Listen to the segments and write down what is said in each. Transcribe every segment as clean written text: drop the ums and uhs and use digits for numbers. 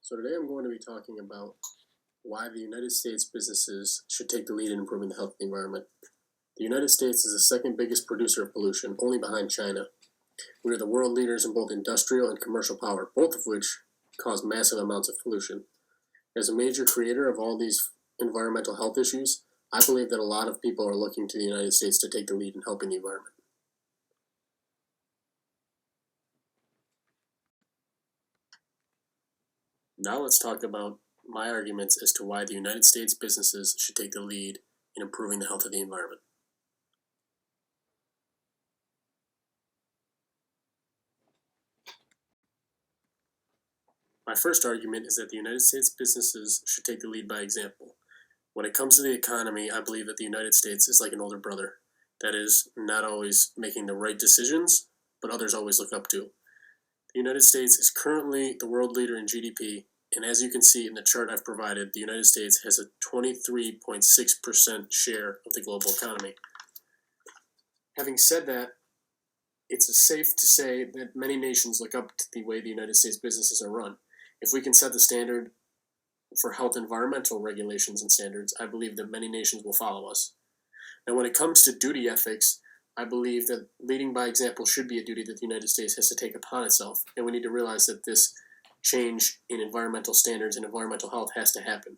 So today I'm going to be talking about why the United States businesses should take the lead in improving the health of the environment. The United States is the second biggest producer of pollution, only behind China. We are the world leaders in both industrial and commercial power, both of which cause massive amounts of pollution. As a major creator of all these environmental health issues, I believe that a lot of people are looking to the United States to take the lead in helping the environment. Now let's talk about my arguments as to why the United States businesses should take the lead in improving the health of the environment. My first argument is that the United States businesses should take the lead by example. When it comes to the economy, I believe that the United States is like an older brother. That is, not always making the right decisions, but others always look up to. The United States is currently the world leader in GDP, and as you can see in the chart I've provided, the United States has a 23.6% share of the global economy. Having said that, it's safe to say that many nations look up to the way the United States businesses are run. If we can set the standard for health environmental regulations and standards, I believe that many nations will follow us. Now, when it comes to duty ethics, I believe that leading by example should be a duty that the United States has to take upon itself, and we need to realize that this change in environmental standards and environmental health has to happen.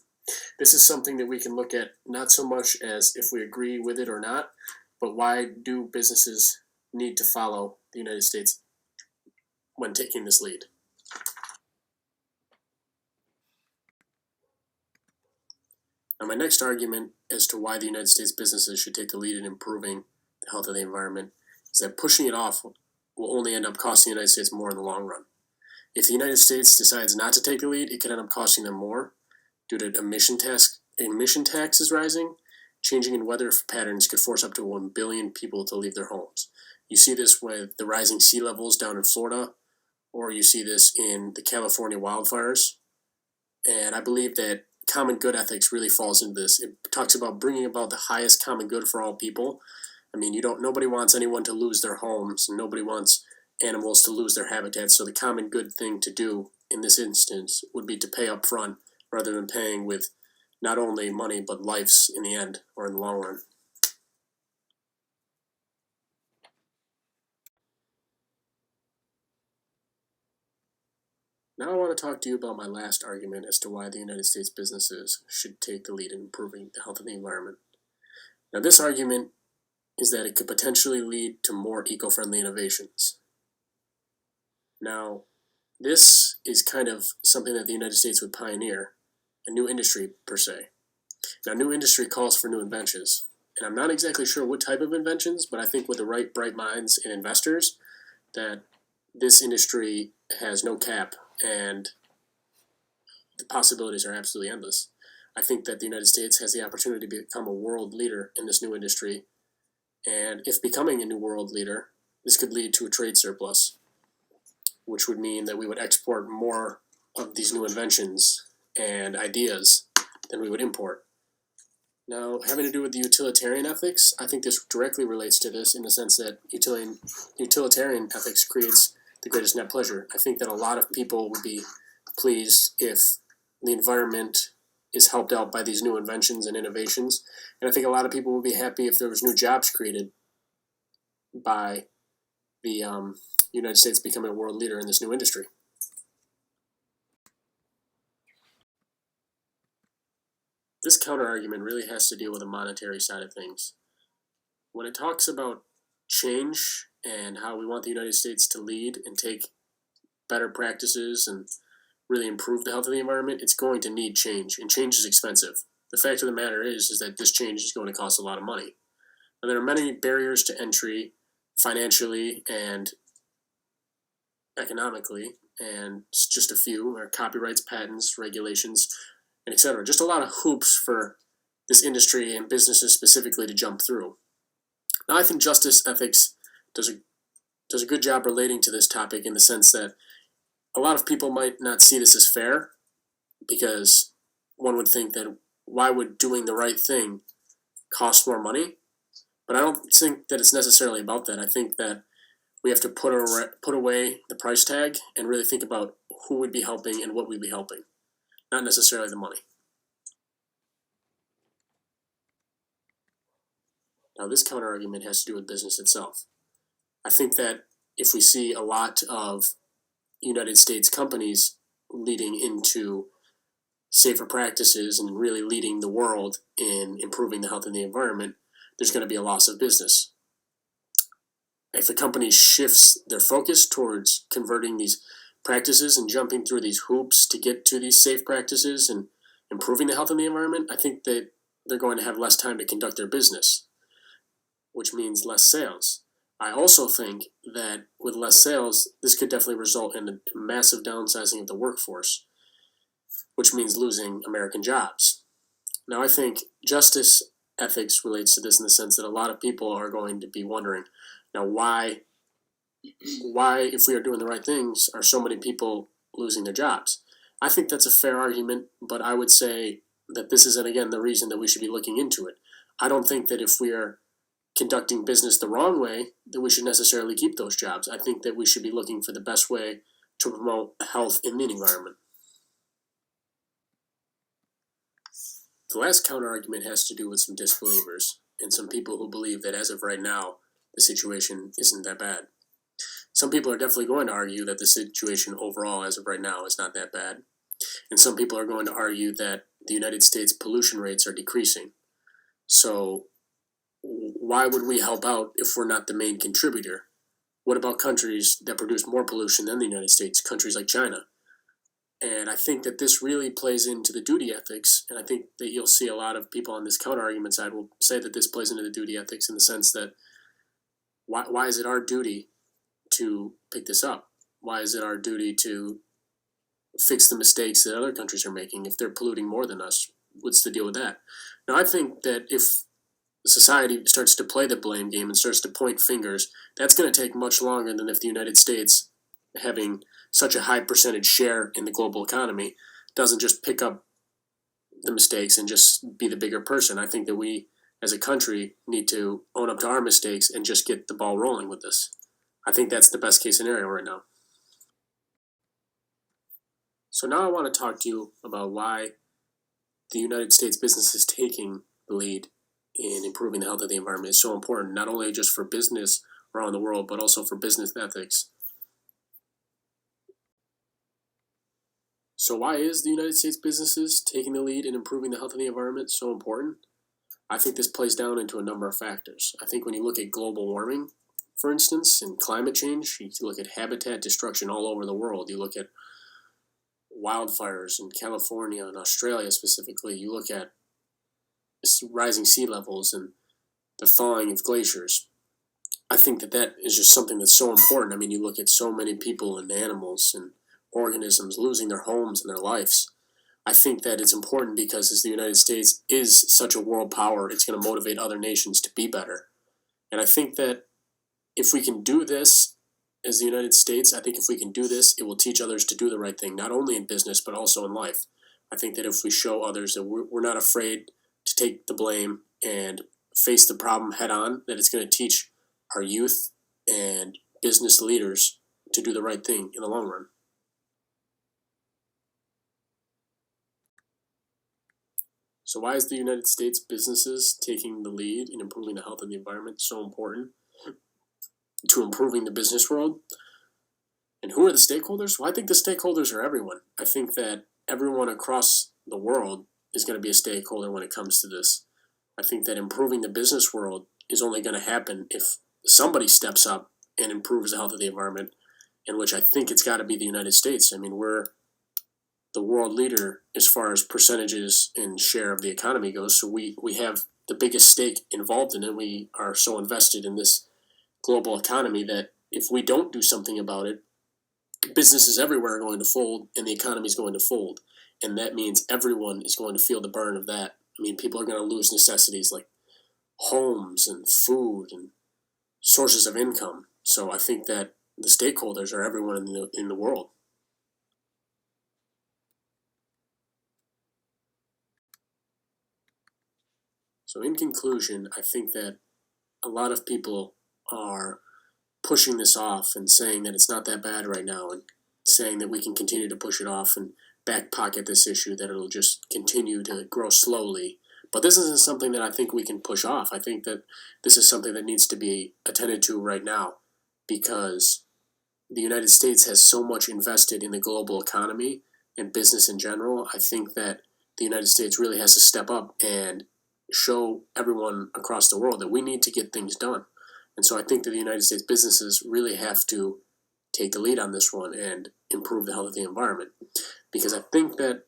This is something that we can look at not so much as if we agree with it or not, but why do businesses need to follow the United States when taking this lead? Now, my next argument as to why the United States businesses should take the lead in improving the health of the environment is that pushing it off will only end up costing the United States more in the long run. If the United States decides not to take the lead, it could end up costing them more due to emission taxes rising. Changing in weather patterns could force up to 1 billion people to leave their homes. You see this with the rising sea levels down in Florida, or you see this in the California wildfires. And I believe that common good ethics really falls into this. It talks about bringing about the highest common good for all people. I mean, nobody wants anyone to lose their homes, and nobody wants animals to lose their habitats. So the common good thing to do in this instance would be to pay up front rather than paying with not only money but lives in the end or in the long run. Now I want to talk to you about my last argument as to why the United States businesses should take the lead in improving the health of the environment. Now, this argument is that it could potentially lead to more eco-friendly innovations. Now, this is kind of something that the United States would pioneer, a new industry per se. Now, new industry calls for new inventions, and I'm not exactly sure what type of inventions, but I think with the right bright minds and investors, that this industry has no cap, and the possibilities are absolutely endless. I think that the United States has the opportunity to become a world leader in this new industry, and if becoming a new world leader, this could lead to a trade surplus, which would mean that we would export more of these new inventions and ideas than we would import. Now, having to do with the utilitarian ethics, I think this directly relates to this in the sense that utilitarian ethics creates the greatest net pleasure. I think that a lot of people would be pleased if the environment is helped out by these new inventions and innovations, and I think a lot of people would be happy if there was new jobs created by the United States becoming a world leader in this new industry. This counter-argument really has to deal with the monetary side of things. When it talks about change and how we want the United States to lead and take better practices and really improve the health of the environment, it's going to need change, and change is expensive. The fact of the matter is that this change is going to cost a lot of money. Now, there are many barriers to entry financially and economically, and just a few are copyrights, patents, regulations, and etc. Just a lot of hoops for this industry and businesses specifically to jump through. Now, I think justice ethics does a good job relating to this topic in the sense that a lot of people might not see this as fair, because one would think that why would doing the right thing cost more money? But I don't think that it's necessarily about that. I think that we have to put away the price tag and really think about who would be helping and what we'd be helping. not necessarily the money. Now, this counterargument has to do with business itself. I think that if we see a lot of United States companies leading into safer practices and really leading the world in improving the health of the environment, there's going to be a loss of business. If a company shifts their focus towards converting these practices and jumping through these hoops to get to these safe practices and improving the health of the environment, I think that they're going to have less time to conduct their business, which means less sales. I also think that with less sales, this could definitely result in a massive downsizing of the workforce, which means losing American jobs. Now, I think justice ethics relates to this in the sense that a lot of people are going to be wondering, now why, if we are doing the right things, are so many people losing their jobs? I think that's a fair argument, but I would say that this isn't, again, the reason that we should be looking into it. I don't think that if we are conducting business the wrong way, that we should necessarily keep those jobs. I think that we should be looking for the best way to promote health in the environment. The last counterargument has to do with some disbelievers and some people who believe that as of right now, the situation isn't that bad. Some people are definitely going to argue that the situation overall as of right now is not that bad. And some people are going to argue that the United States pollution rates are decreasing. So why would we help out if we're not the main contributor? What about countries that produce more pollution than the United States, countries like China? And I think that this really plays into the duty ethics, and I think that you'll see a lot of people on this counter-argument side will say that this plays into the duty ethics in the sense that why is it our duty to pick this up? Why is it our duty to fix the mistakes that other countries are making if they're polluting more than us? What's the deal with that? Now, I think that if society starts to play the blame game and starts to point fingers, that's going to take much longer than if the United States, having such a high percentage share in the global economy, doesn't just pick up the mistakes and just be the bigger person. I think that we, as a country, need to own up to our mistakes and just get the ball rolling with this. I think that's the best case scenario right now. So now I want to talk to you about why the United States business is taking the lead in improving the health of the environment is so important, not only just for business around the world, but also for business ethics. So why is the United States businesses taking the lead in improving the health of the environment so important? I think this plays down into a number of factors. I think when you look at global warming, for instance, and climate change, you look at habitat destruction all over the world. You look at wildfires in California and Australia specifically. You look at rising sea levels and the thawing of glaciers. I think that that is just something that's so important. I mean, you look at so many people and animals and organisms losing their homes and their lives. I think that it's important because as the United States is such a world power, it's going to motivate other nations to be better. And I think that if we can do this as the United States, I think if we can do this, it will teach others to do the right thing, not only in business, but also in life. I think that if we show others that we're not afraid to take the blame and face the problem head on, that it's going to teach our youth and business leaders to do the right thing in the long run. So why is the United States businesses taking the lead in improving the health of the environment so important to improving the business world? And who are the stakeholders? Well, I think the stakeholders are everyone. I think that everyone across the world is going to be a stakeholder when it comes to this. I think that improving the business world is only going to happen if somebody steps up and improves the health of the environment, in which I think it's got to be the United States. I mean, we're the world leader as far as percentages and share of the economy goes. So we have the biggest stake involved in it. We are so invested in this global economy that if we don't do something about it, businesses everywhere are going to fold and the economy is going to fold. And that means everyone is going to feel the burn of that. I mean, people are going to lose necessities like homes and food and sources of income. So I think that the stakeholders are everyone in the world. So in conclusion, I think that a lot of people are pushing this off and saying that it's not that bad right now and saying that we can continue to push it off and back pocket this issue, that it'll just continue to grow slowly. But this isn't something that I think we can push off. I think that this is something that needs to be attended to right now, because the United States has so much invested in the global economy and business in general. I think that the United States really has to step up and show everyone across the world that we need to get things done. And so I think that the United States businesses really have to take the lead on this one and improve the health of the environment. Because I think that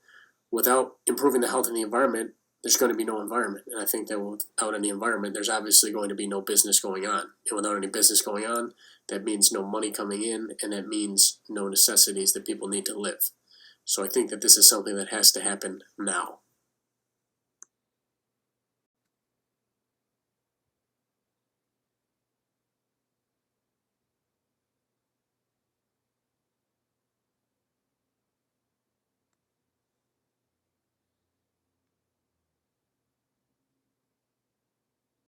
without improving the health of the environment, there's going to be no environment. And I think that without any environment, there's obviously going to be no business going on. And without any business going on, that means no money coming in, and that means no necessities that people need to live. So I think that this is something that has to happen now.